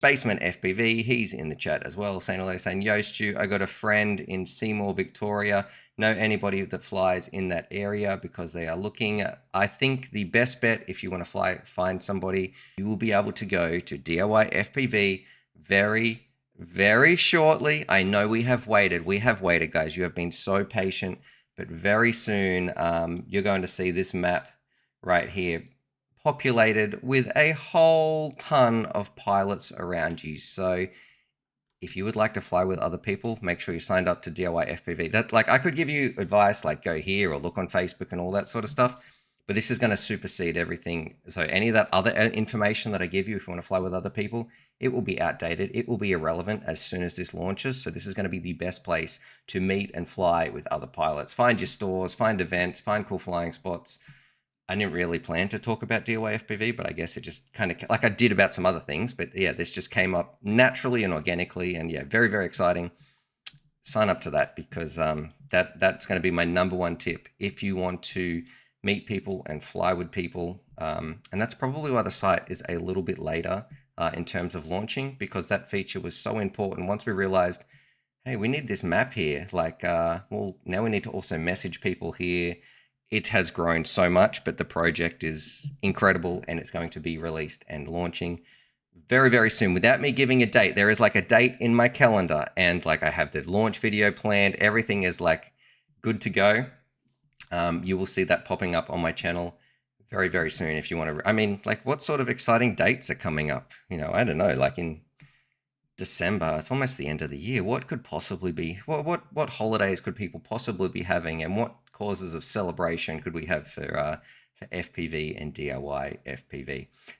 Basement FPV, he's in the chat as well, saying hello, saying, yo, Stu, I got a friend in Seymour, Victoria. Know anybody that flies in that area because they are looking. I think the best bet, if you want to find somebody, you will be able to go to DIY FPV very, very shortly. I know we have waited. We have waited, guys. You have been so patient, but very soon you're going to see this map right here populated with a whole ton of pilots around you. So if you would like to fly with other people, make sure you signed up to DIY FPV. That, like, I could give you advice like go here or look on Facebook and all that sort of stuff, but this is going to supersede everything. So any of that other information that I give you, if you want to fly with other people, it will be outdated. It will be irrelevant as soon as this launches. So this is going to be the best place to meet and fly with other pilots. Find your stores, find events, find cool flying spots. I didn't really plan to talk about DIYFPV, but I guess it just kind of, like I did about some other things, but yeah, this just came up naturally and organically, and yeah, very, very exciting. Sign up to that because that's going to be my number one tip if you want to meet people and fly with people. And that's probably why the site is a little bit later in terms of launching, because that feature was so important. Once we realized, hey, we need this map here, like, well, now we need to also message people here. It has grown so much, but the project is incredible and it's going to be released and launching very, very soon. Without me giving a date, there is like a date in my calendar, and like I have the launch video planned. Everything is like good to go. You will see that popping up on my channel very, very soon if you want to. I mean, like, what sort of exciting dates are coming up? You know, I don't know, like in December, it's almost the end of the year. What could possibly be, what holidays could people possibly be having, and what causes of celebration could we have for FPV and DIY FPV?